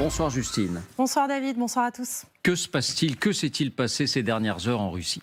Bonsoir Justine. Bonsoir David, bonsoir à tous. Que se passe-t-il, que s'est-il passé ces dernières heures en Russie ?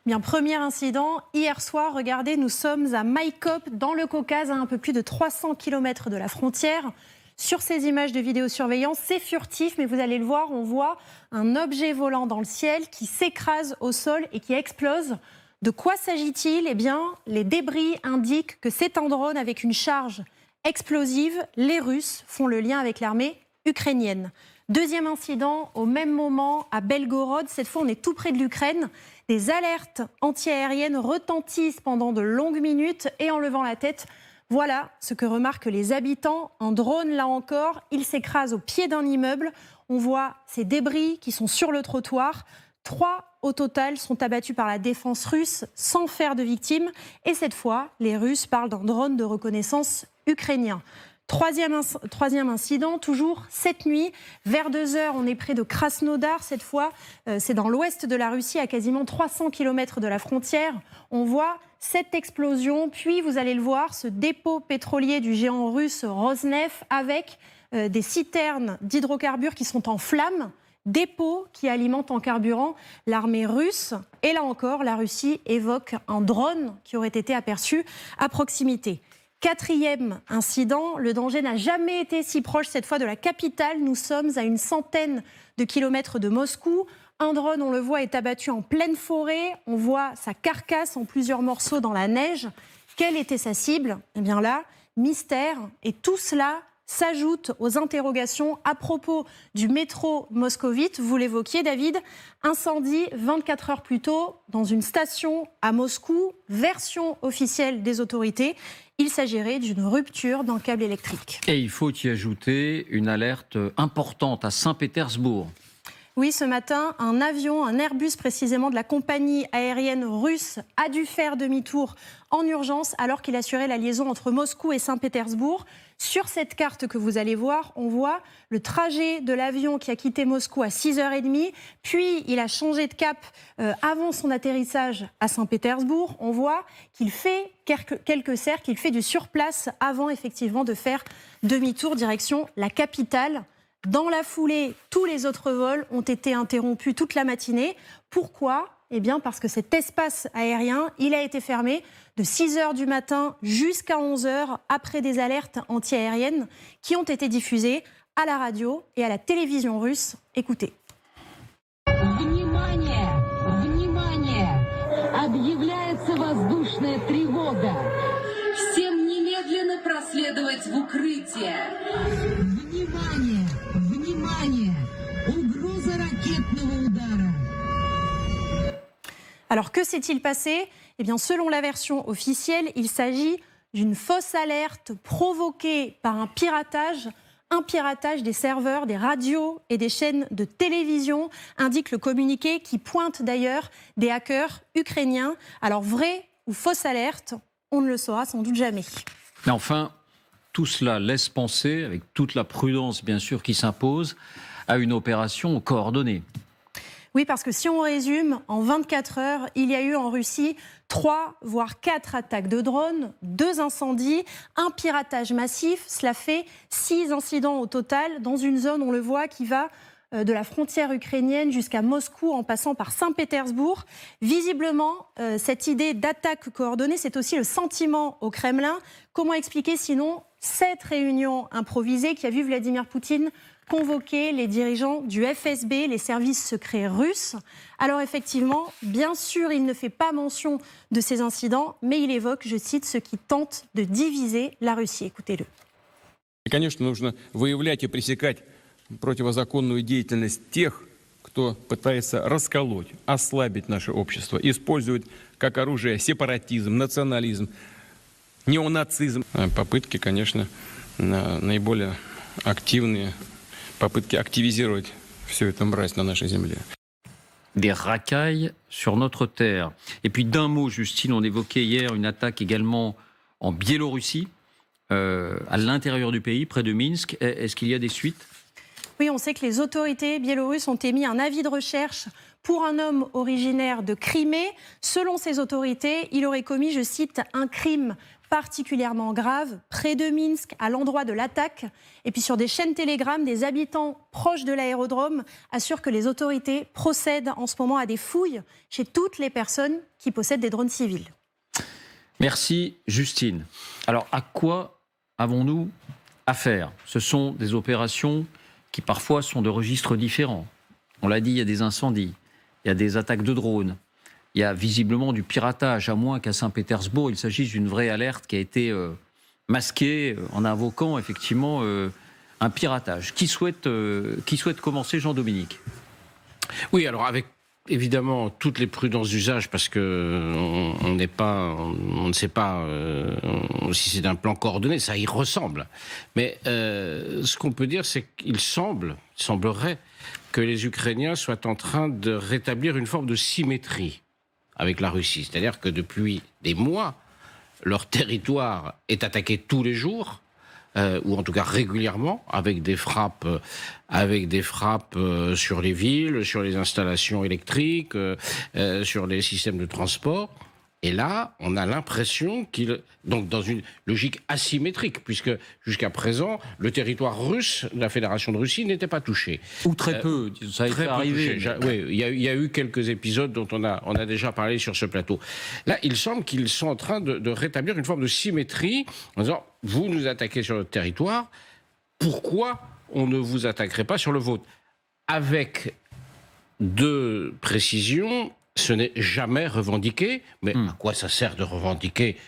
Bien, premier incident, hier soir, regardez, nous sommes à Maïkop, dans le Caucase, à un peu plus de 300 km de la frontière. Sur ces images de vidéosurveillance, c'est furtif, mais vous allez le voir, on voit un objet volant dans le ciel qui s'écrase au sol et qui explose. De quoi s'agit-il ? Eh bien, les débris indiquent que c'est un drone avec une charge explosive. Les Russes font le lien avec l'armée ukrainienne. Deuxième incident, au même moment, à Belgorod. Cette fois, on est tout près de l'Ukraine. Des alertes antiaériennes retentissent pendant de longues minutes et en levant la tête, voilà ce que remarquent les habitants. Un drone, là encore, il s'écrase au pied d'un immeuble. On voit ces débris qui sont sur le trottoir. 3 au total sont abattus par la défense russe sans faire de victimes. Et cette fois, les Russes parlent d'un drone de reconnaissance ukrainien. Troisième incident, toujours cette nuit, vers 2h, on est près de Krasnodar. Cette fois, c'est dans l'ouest de la Russie, à quasiment 300 km de la frontière. On voit cette explosion, puis vous allez le voir, ce dépôt pétrolier du géant russe Rosneft avec des citernes d'hydrocarbures qui sont en flammes. Dépôt qui alimente en carburant l'armée russe. Et là encore, la Russie évoque un drone qui aurait été aperçu à proximité. Quatrième incident, le danger n'a jamais été si proche cette fois de la capitale. Nous sommes à une centaine de kilomètres de Moscou. Un drone, on le voit, est abattu en pleine forêt. On voit sa carcasse en plusieurs morceaux dans la neige. Quelle était sa cible ? Eh bien là, mystère. Et tout cela s'ajoute aux interrogations à propos du métro moscovite. Vous l'évoquiez, David, incendie 24 heures plus tôt dans une station à Moscou. Version officielle des autorités, il s'agirait d'une rupture d'un câble électrique. Et il faut y ajouter une alerte importante à Saint-Pétersbourg. Oui, ce matin, un avion, un Airbus précisément de la compagnie aérienne russe, a dû faire demi-tour en urgence alors qu'il assurait la liaison entre Moscou et Saint-Pétersbourg. Sur cette carte que vous allez voir, on voit le trajet de l'avion qui a quitté Moscou à 6h30, puis il a changé de cap avant son atterrissage à Saint-Pétersbourg. On voit qu'il fait quelques cercles, qu'il fait du surplace avant effectivement de faire demi-tour direction la capitale. Dans la foulée, tous les autres vols ont été interrompus toute la matinée. Pourquoi ? Eh bien parce que cet espace aérien, il a été fermé de 6h du matin jusqu'à 11h après des alertes antiaériennes qui ont été diffusées à la radio et à la télévision russe. Écoutez. Внимание! Внимание! Объявляется воздушная тревога. Всем немедленно проследовать в укрытие. Внимание! Внимание! Угроза ракетного удара. Alors que s'est-il passé ? Eh bien, selon la version officielle, il s'agit d'une fausse alerte provoquée par un piratage des serveurs, des radios et des chaînes de télévision, indique le communiqué qui pointe d'ailleurs des hackers ukrainiens. Alors, vraie ou fausse alerte, on ne le saura sans doute jamais. Mais enfin, tout cela laisse penser, avec toute la prudence bien sûr qui s'impose, à une opération coordonnée. Oui, parce que si on résume, en 24 heures, il y a eu en Russie 3 voire 4 attaques de drones, 2 incendies, un piratage massif. Cela fait 6 incidents au total dans une zone, on le voit, qui va de la frontière ukrainienne jusqu'à Moscou en passant par Saint-Pétersbourg. Visiblement, cette idée d'attaque coordonnée, c'est aussi le sentiment au Kremlin. Comment expliquer sinon cette réunion improvisée qui a vu Vladimir Poutine convoquer les dirigeants du FSB, les services secrets russes. Alors effectivement, bien sûr, il ne fait pas mention de ces incidents, mais il évoque, je cite, ce qui tente de diviser la Russie. Écoutez-le. И, конечно, нужно выявлять и пресекать противозаконную деятельность тех, кто пытается расколоть, ослабить наше общество, использует как оружие сепаратизм, национализм, неонацизм. Попытки, конечно, наиболее активные. Попытки активизировать всю эту мразь на нашей земле. Des racailles sur notre terre. Et puis d'un mot, Justine, on évoquait hier une attaque également en Biélorussie, à l'intérieur du pays, près de Minsk. Est-ce qu'il y a des suites ? Oui, on sait que les autorités biélorusses ont émis un avis de recherche pour un homme originaire de Crimée. Selon ces autorités, il aurait commis, je cite, un crime particulièrement grave près de Minsk, à l'endroit de l'attaque. Et puis sur des chaînes Telegram, des habitants proches de l'aérodrome assurent que les autorités procèdent en ce moment à des fouilles chez toutes les personnes qui possèdent des drones civils. Merci Justine. Alors à quoi avons-nous affaire ? Ce sont des opérations qui parfois sont de registres différents. On l'a dit, il y a des incendies, il y a des attaques de drones, il y a visiblement du piratage, à moins qu'à Saint-Pétersbourg, il s'agisse d'une vraie alerte qui a été masquée en invoquant effectivement un piratage. Qui souhaite commencer, Jean-Dominique ? Oui, alors avec évidemment toutes les prudences d'usage, parce que on ne sait pas si c'est un plan coordonné, ça y ressemble. Mais ce qu'on peut dire, c'est qu'il semblerait que les Ukrainiens soient en train de rétablir une forme de symétrie avec la Russie. C'est-à-dire que depuis des mois, leur territoire est attaqué tous les jours, ou en tout cas régulièrement, avec des frappes sur les villes, sur les installations électriques, sur les systèmes de transport. Et là, on a l'impression donc dans une logique asymétrique, puisque jusqu'à présent, le territoire russe, la Fédération de Russie, n'était pas touché. Ou très peu, ça a été arrivé. Oui, il y a eu quelques épisodes dont on a déjà parlé sur ce plateau. Là, il semble qu'ils sont en train de rétablir une forme de symétrie, en disant, vous nous attaquez sur notre territoire, pourquoi on ne vous attaquerait pas sur le vôtre ? Avec deux précisions. Ce n'est jamais revendiqué, mais à quoi ça sert de revendiquer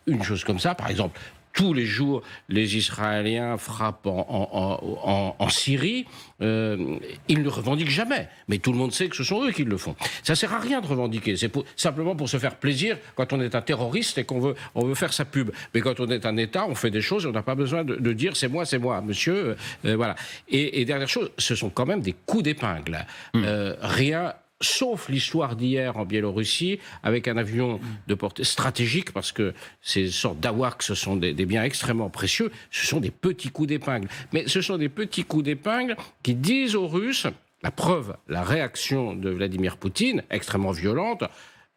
une chose comme ça ? Par exemple, tous les jours, les Israéliens frappent en Syrie, ils ne revendiquent jamais. Mais tout le monde sait que ce sont eux qui le font. Ça ne sert à rien de revendiquer, c'est simplement pour se faire plaisir quand on est un terroriste et qu'on veut faire sa pub. Mais quand on est un État, on fait des choses et on n'a pas besoin de dire « c'est moi, monsieur ». Voilà. Et dernière chose, ce sont quand même des coups d'épingle. Rien... Sauf l'histoire d'hier en Biélorussie, avec un avion de portée stratégique, parce que ces sortes d'AWACS, ce sont des biens extrêmement précieux, ce sont des petits coups d'épingle. Mais ce sont des petits coups d'épingle qui disent aux Russes, la preuve, la réaction de Vladimir Poutine, extrêmement violente,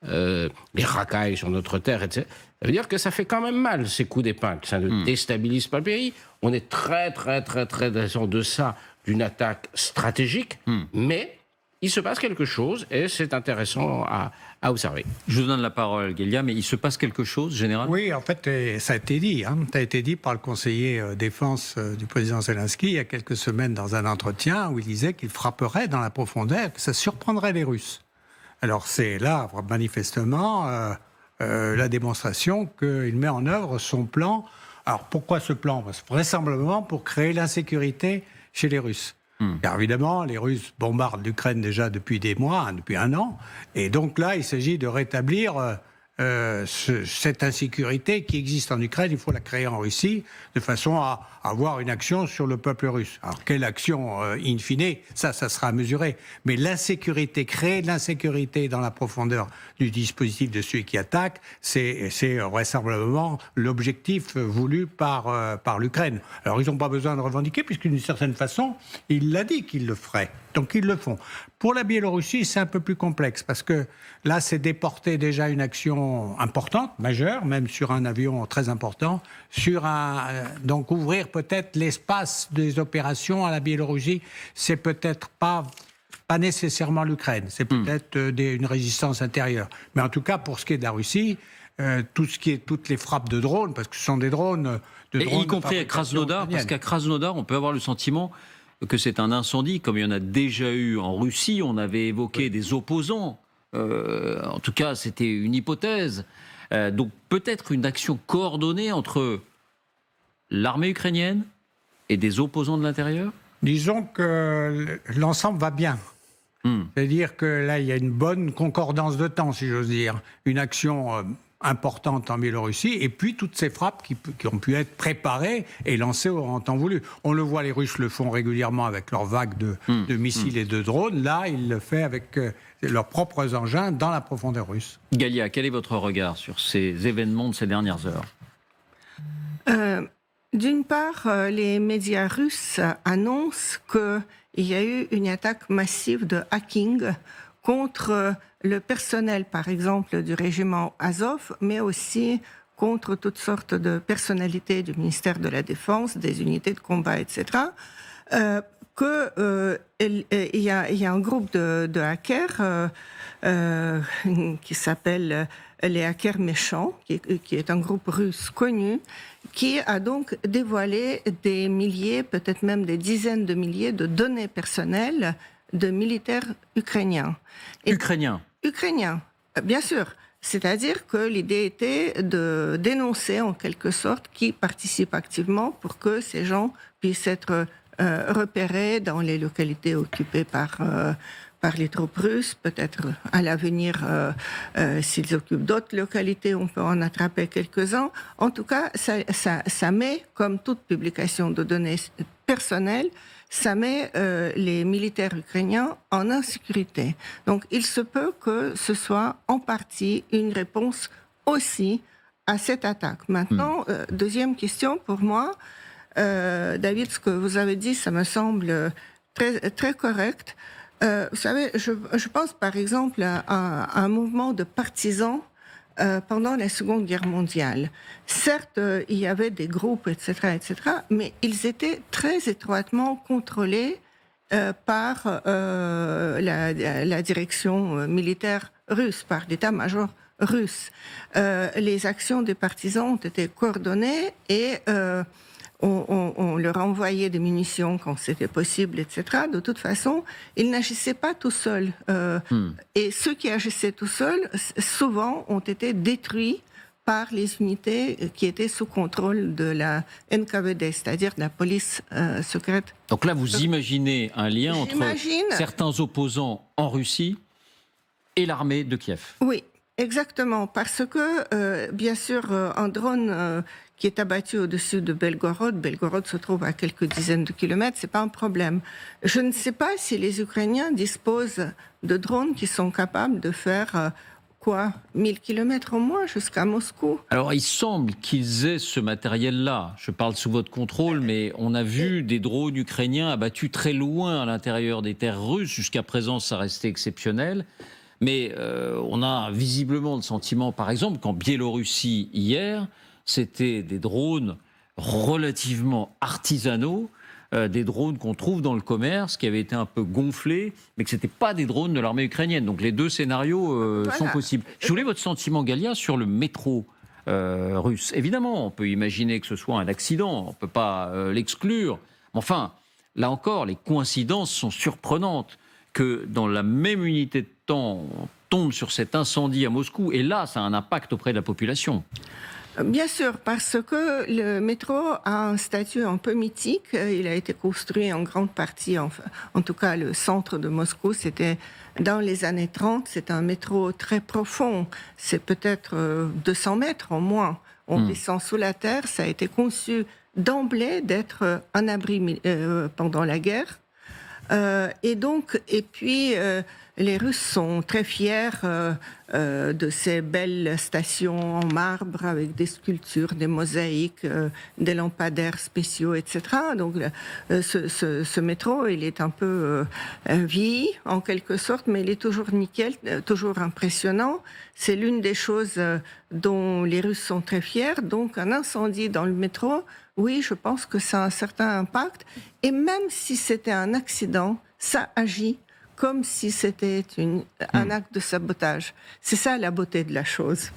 les racailles sur notre terre, etc. Ça veut dire que ça fait quand même mal, ces coups d'épingle. Ça ne déstabilise pas le pays. On est très en deçà d'une attaque stratégique, mais... il se passe quelque chose et c'est intéressant à observer. Je vous donne la parole, Gélia, mais il se passe quelque chose, général ? Oui, en fait, ça a été dit. Ça a été dit par le conseiller défense du président Zelensky il y a quelques semaines dans un entretien où il disait qu'il frapperait dans la profondeur, que ça surprendrait les Russes. Alors c'est là, manifestement, la démonstration qu'il met en œuvre son plan. Alors pourquoi ce plan ? Vraisemblablement pour créer l'insécurité chez les Russes. Car évidemment, les Russes bombardent l'Ukraine déjà depuis des mois, depuis un an, et donc là, il s'agit de rétablir cette insécurité qui existe en Ukraine. Il faut la créer en Russie, de façon à avoir une action sur le peuple russe. Alors, quelle action, in fine, ça sera à mesurer. Mais l'insécurité, créer de l'insécurité dans la profondeur du dispositif de celui qui attaque, c'est vraisemblablement l'objectif voulu par l'Ukraine. Alors, ils n'ont pas besoin de revendiquer, puisque d'une certaine façon, il l'a dit qu'ils le feraient. Donc, ils le font. Pour la Biélorussie, c'est un peu plus complexe, parce que là, c'est déporter déjà une action importante, majeure, même sur un avion très important, donc ouvrir peut-être l'espace des opérations à la Biélorussie, c'est peut-être pas nécessairement l'Ukraine, c'est peut-être une résistance intérieure. Mais en tout cas, pour ce qui est de la Russie, toutes les frappes de drones, parce que ce sont des drones... y compris à Krasnodar, parce qu'à Krasnodar, on peut avoir le sentiment que c'est un incendie, comme il y en a déjà eu en Russie. On avait évoqué des opposants. En tout cas, c'était une hypothèse. Donc peut-être une action coordonnée entre l'armée ukrainienne et des opposants de l'intérieur ? Disons que l'ensemble va bien. C'est-à-dire que là, il y a une bonne concordance de temps, si j'ose dire. Une action importante en Biélorussie, et puis toutes ces frappes qui ont pu être préparées et lancées en temps voulu. On le voit, les Russes le font régulièrement avec leurs vagues de missiles et de drones. Là, ils le font avec leurs propres engins dans la profondeur russe. Galia, quel est votre regard sur ces événements de ces dernières heures ? D'une part, les médias russes annoncent qu'il y a eu une attaque massive de hacking contre le personnel, par exemple, du régiment Azov, mais aussi contre toutes sortes de personnalités du ministère de la Défense, des unités de combat, etc., qu'il y a un groupe de hackers qui s'appelle les hackers méchants, qui est un groupe russe connu, qui a donc dévoilé des milliers, peut-être même des dizaines de milliers de données personnelles de militaires ukrainiens. Ukrainiens, Bien sûr. C'est-à-dire que l'idée était de dénoncer en quelque sorte qui participe activement pour que ces gens puissent être repérés dans les localités occupées par les troupes russes. Peut-être à l'avenir, s'ils occupent d'autres localités, on peut en attraper quelques-uns. En tout cas, ça met, comme toute publication de données personnelles, ça met les militaires ukrainiens en insécurité. Donc il se peut que ce soit en partie une réponse aussi à cette attaque. Maintenant, deuxième question pour moi, David, ce que vous avez dit, ça me semble très, très correct. Vous savez, je pense par exemple à un mouvement de partisans pendant la Seconde Guerre mondiale. Certes, il y avait des groupes, etc., mais ils étaient très étroitement contrôlés par la direction militaire russe, par l'état-major russe. Les actions des partisans ont été coordonnées et on leur envoyait des munitions quand c'était possible, etc. De toute façon, ils n'agissaient pas tout seuls. Et ceux qui agissaient tout seuls, souvent, ont été détruits par les unités qui étaient sous contrôle de la NKVD, c'est-à-dire de la police secrète. Donc là, vous imaginez un lien entre certains opposants en Russie et l'armée de Kiev. Oui, exactement. Parce que, bien sûr, un drone qui est abattu au-dessus de Belgorod. Belgorod se trouve à quelques dizaines de kilomètres, c'est pas un problème. Je ne sais pas si les Ukrainiens disposent de drones qui sont capables de faire 1000 kilomètres au moins jusqu'à Moscou. Alors, il semble qu'ils aient ce matériel-là. Je parle sous votre contrôle, mais on a vu des drones ukrainiens abattus très loin à l'intérieur des terres russes. Jusqu'à présent, ça restait exceptionnel. Mais on a visiblement le sentiment, par exemple, qu'en Biélorussie, hier, c'était des drones relativement artisanaux, des drones qu'on trouve dans le commerce, qui avaient été un peu gonflés, mais que ce n'étaient pas des drones de l'armée ukrainienne. Donc les deux scénarios sont possibles. Je voulais votre sentiment, Galia, sur le métro russe. Évidemment, on peut imaginer que ce soit un accident, on ne peut pas l'exclure. Mais enfin, là encore, les coïncidences sont surprenantes. Que dans la même unité de temps, on tombe sur cet incendie à Moscou, et là, ça a un impact auprès de la population. Bien sûr, parce que le métro a un statut un peu mythique. Il a été construit en grande partie, en tout cas le centre de Moscou, c'était dans les années 30. C'est un métro très profond, c'est peut-être 200 mètres au moins. On descend sous la terre, ça a été conçu d'emblée d'être un abri pendant la guerre. Et puis les Russes sont très fiers de ces belles stations en marbre avec des sculptures, des mosaïques, des lampadaires spéciaux, etc. Donc ce métro, il est un peu vieilli en quelque sorte, mais il est toujours nickel, toujours impressionnant. C'est l'une des choses dont les Russes sont très fiers. Donc un incendie dans le métro, oui, je pense que ça a un certain impact. Et même si c'était un accident, ça agit comme si c'était un acte de sabotage. C'est ça la beauté de la chose.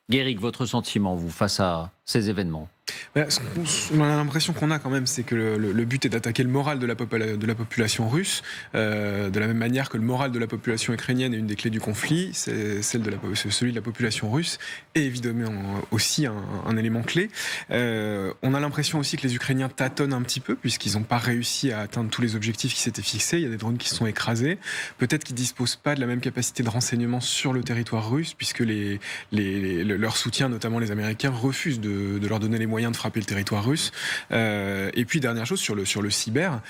Guéric, votre sentiment, vous, face à ces événements? On a l'impression qu'on a quand même, c'est que le but est d'attaquer le moral de la population russe, de la même manière que le moral de la population ukrainienne est une des clés du conflit, c'est celui de la population russe, et évidemment aussi un élément clé. On a l'impression aussi que les Ukrainiens tâtonnent un petit peu, puisqu'ils n'ont pas réussi à atteindre tous les objectifs qui s'étaient fixés. Il y a des drones qui se sont écrasés. Peut-être qu'ils ne disposent pas de la même capacité de renseignement sur le territoire russe, puisque leur soutien, notamment les Américains, refusent de leur donner les moyens moyens de frapper le territoire russe. Et puis dernière chose sur le cyber,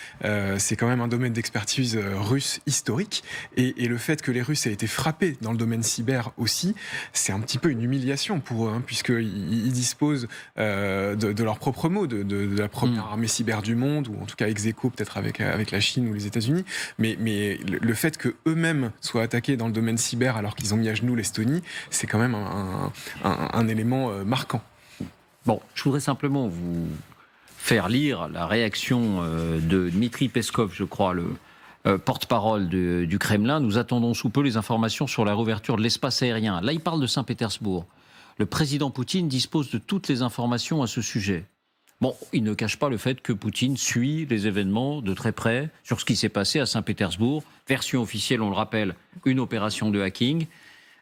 c'est quand même un domaine d'expertise russe historique, et le fait que les Russes aient été frappés dans le domaine cyber aussi, c'est un petit peu une humiliation pour eux, puisqu'ils disposent de leurs propres mots, de la première armée cyber du monde, ou en tout cas ex aequo peut-être avec la Chine ou les États-Unis, mais le fait que eux-mêmes soient attaqués dans le domaine cyber alors qu'ils ont mis à genoux l'Estonie, c'est quand même un élément marquant. Bon, je voudrais simplement vous faire lire la réaction de Dmitri Peskov, je crois, le porte-parole du Kremlin. Nous attendons sous peu les informations sur la réouverture de l'espace aérien. Là, il parle de Saint-Pétersbourg. Le président Poutine dispose de toutes les informations à ce sujet. Bon, il ne cache pas le fait que Poutine suit les événements de très près sur ce qui s'est passé à Saint-Pétersbourg. Version officielle, on le rappelle, une opération de hacking.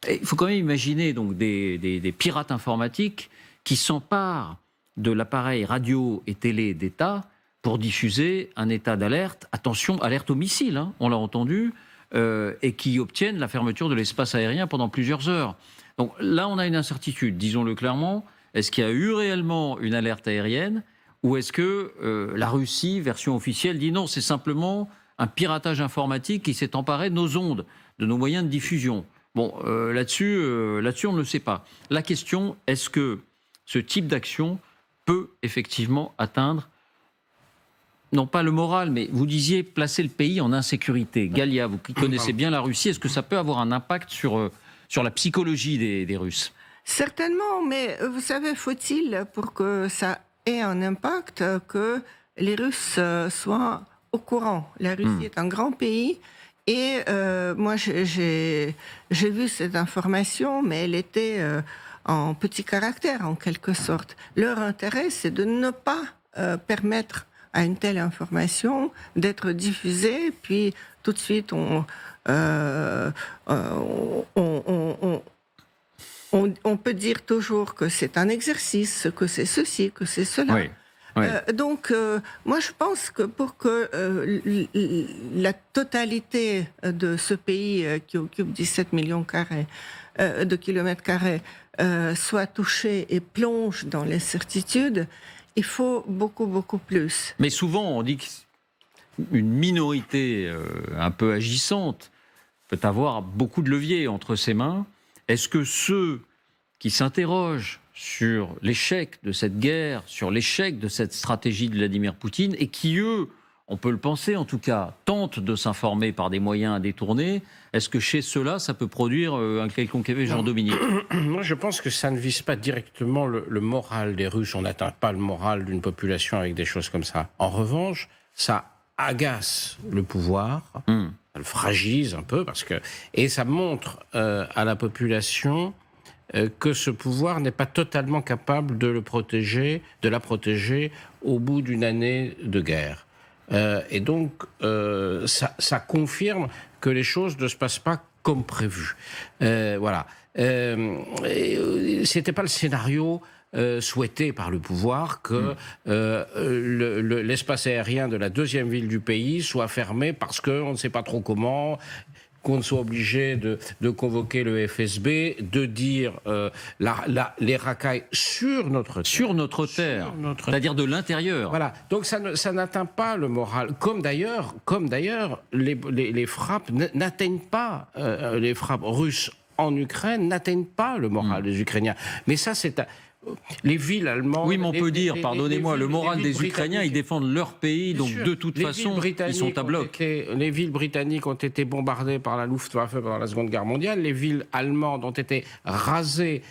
Et il faut quand même imaginer donc des pirates informatiques qui s'emparent de l'appareil radio et télé d'État pour diffuser un état d'alerte, attention, alerte au missile, on l'a entendu, et qui obtiennent la fermeture de l'espace aérien pendant plusieurs heures. Donc là, on a une incertitude, disons-le clairement. Est-ce qu'il y a eu réellement une alerte aérienne, ou est-ce que la Russie, version officielle, dit non, c'est simplement un piratage informatique qui s'est emparé de nos ondes, de nos moyens de diffusion. Bon, là-dessus, on ne le sait pas. La question, est-ce que ce type d'action peut effectivement atteindre, non pas le moral, mais vous disiez placer le pays en insécurité. Galia, vous qui connaissez bien la Russie, est-ce que ça peut avoir un impact sur la psychologie des Russes ? Certainement, mais vous savez, faut-il, pour que ça ait un impact, que les Russes soient au courant. La Russie est un grand pays, et moi j'ai vu cette information, mais elle était en petit caractère, en quelque sorte. Leur intérêt, c'est de ne pas permettre à une telle information d'être diffusée, puis tout de suite on peut dire toujours que c'est un exercice, que c'est ceci, que c'est cela. Oui. Oui. Donc, moi, je pense que pour que la totalité de ce pays qui occupe 17 millions de kilomètres carrés soit touchée et plonge dans l'incertitude, il faut beaucoup, beaucoup plus. Mais souvent, on dit qu'une minorité un peu agissante peut avoir beaucoup de leviers entre ses mains. Est-ce que ceux qui s'interrogent sur l'échec de cette guerre, sur l'échec de cette stratégie de Vladimir Poutine, et qui, eux, on peut le penser en tout cas, tentent de s'informer par des moyens détournés, est-ce que chez ceux-là, ça peut produire un quelconque effet, Jean-Dominique ? Moi, je pense que ça ne vise pas directement le moral des Russes. On n'atteint pas le moral d'une population avec des choses comme ça. En revanche, ça agace le pouvoir, ça le fragilise un peu, et ça montre à la population que ce pouvoir n'est pas totalement capable de la protéger au bout d'une année de guerre. Et donc, ça confirme que les choses ne se passent pas comme prévu. Voilà. C'était pas le scénario souhaité par le pouvoir que l'espace aérien de la deuxième ville du pays soit fermé parce qu'on ne sait pas trop comment, qu'on soit obligé de convoquer le FSB, de dire les racailles sur notre terre. C'est-à-dire de l'intérieur. Voilà. Donc ça n'atteint pas le moral. Comme d'ailleurs, les frappes n'atteignent pas, les frappes russes en Ukraine n'atteignent pas le moral des Ukrainiens. Mais ça, c'est... Les villes allemandes... Oui, mais on peut dire, pardonnez-moi, le moral des Ukrainiens, ils défendent leur pays, donc de toute façon, ils sont à bloc. Les villes britanniques ont été bombardées par la Luftwaffe pendant la Seconde Guerre mondiale. Les villes allemandes ont été rasées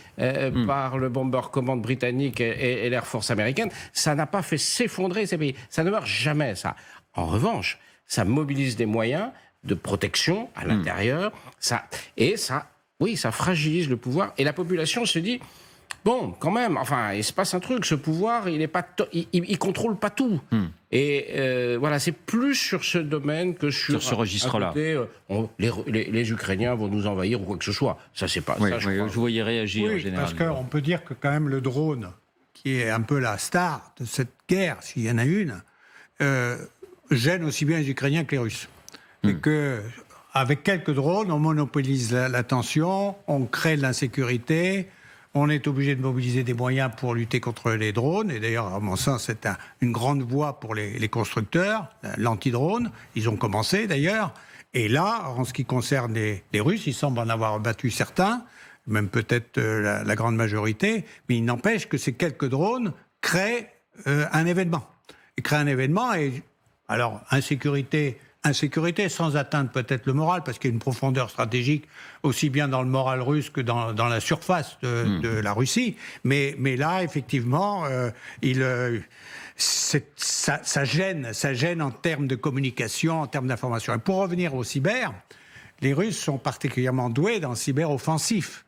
par le Bomber Command britannique et l'Air Force américaine. Ça n'a pas fait s'effondrer ces pays. Ça ne marche jamais, ça. En revanche, ça mobilise des moyens de protection à l'intérieur. Ça fragilise le pouvoir. Et la population se dit... Bon, quand même, enfin, il se passe un truc. Ce pouvoir, il contrôle pas tout. Et voilà, c'est plus sur ce domaine que sur ce registre-là. Les Ukrainiens vont nous envahir ou quoi que ce soit. Ça, c'est pas. Oui, ça, je voyais réagir en général. Parce qu'on peut dire que quand même le drone, qui est un peu la star de cette guerre, s'il y en a une, gêne aussi bien les Ukrainiens que les Russes. Et que avec quelques drones, on monopolise l'attention, on crée de l'insécurité. On est obligé de mobiliser des moyens pour lutter contre les drones. Et d'ailleurs, à mon sens, c'est une grande voie pour les constructeurs, l'anti-drone. Ils ont commencé d'ailleurs. Et là, en ce qui concerne les Russes, ils semblent en avoir battu certains, même peut-être la grande majorité. Mais il n'empêche que ces quelques drones créent un événement. Ils créent un événement et, alors, insécurité sans atteindre peut-être le moral, parce qu'il y a une profondeur stratégique aussi bien dans le moral russe que dans la surface de la Russie. Mais là, effectivement, ça gêne en termes de communication, en termes d'information. Et pour revenir au cyber, les Russes sont particulièrement doués dans le cyber-offensif.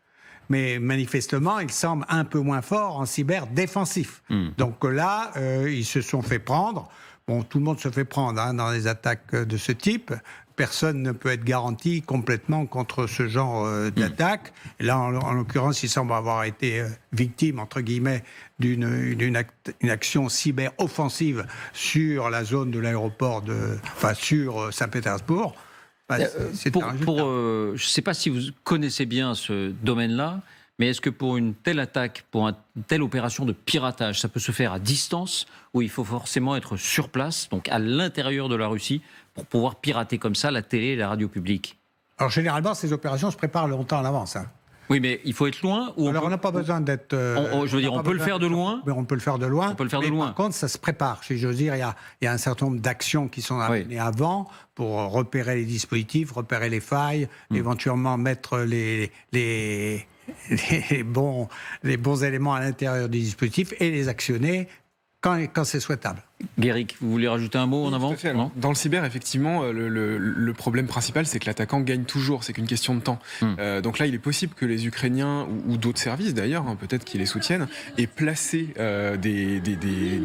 Mais manifestement, ils semblent un peu moins forts en cyber-défensif. Donc là, ils se sont fait prendre. Bon, tout le monde se fait prendre dans les attaques de ce type. Personne ne peut être garanti complètement contre ce genre d'attaque. Là, en l'occurrence, il semble avoir été victime, entre guillemets, d'une action cyber-offensive sur la zone de l'aéroport sur Saint-Pétersbourg. Je ne sais pas si vous connaissez bien ce domaine-là, mais est-ce que pour une telle attaque, pour une telle opération de piratage, ça peut se faire à distance ou il faut forcément être sur place, donc à l'intérieur de la Russie, pour pouvoir pirater comme ça la télé et la radio publique? Alors généralement, ces opérations se préparent longtemps en avance. Oui, mais il faut être loin ou alors on n'a pas besoin d'être... on peut le faire de loin. Mais on peut le faire de loin. Par contre, ça se prépare. Si j'ose dire, il y a un certain nombre d'actions qui sont amenées avant pour repérer les dispositifs, repérer les failles, éventuellement mettre les bons éléments à l'intérieur du dispositif et les actionner quand c'est souhaitable. Guéric, vous voulez rajouter un mot en avant? Dans le cyber, effectivement, le problème principal, c'est que l'attaquant gagne toujours, c'est qu'une question de temps. Donc là, il est possible que les Ukrainiens, ou d'autres services d'ailleurs, peut-être qui les soutiennent, aient placé des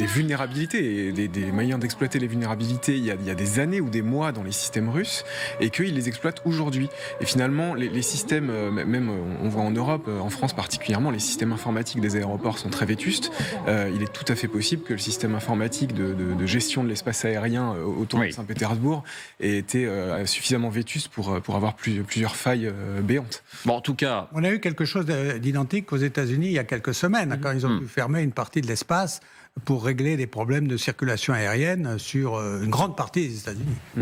vulnérabilités, des moyens d'exploiter les vulnérabilités il y a des années ou des mois dans les systèmes russes, et qu'ils les exploitent aujourd'hui. Et finalement, les systèmes, même on voit en Europe, en France particulièrement, les systèmes informatiques des aéroports sont très vétustes. Il est tout à fait possible que le système informatique de gestion de l'espace aérien autour de Saint-Pétersbourg ait été suffisamment vétuste pour avoir plusieurs failles béantes. Bon, en tout cas... On a eu quelque chose d'identique aux États-Unis il y a quelques semaines, quand ils ont pu fermer une partie de l'espace pour régler des problèmes de circulation aérienne sur une grande partie des États-Unis.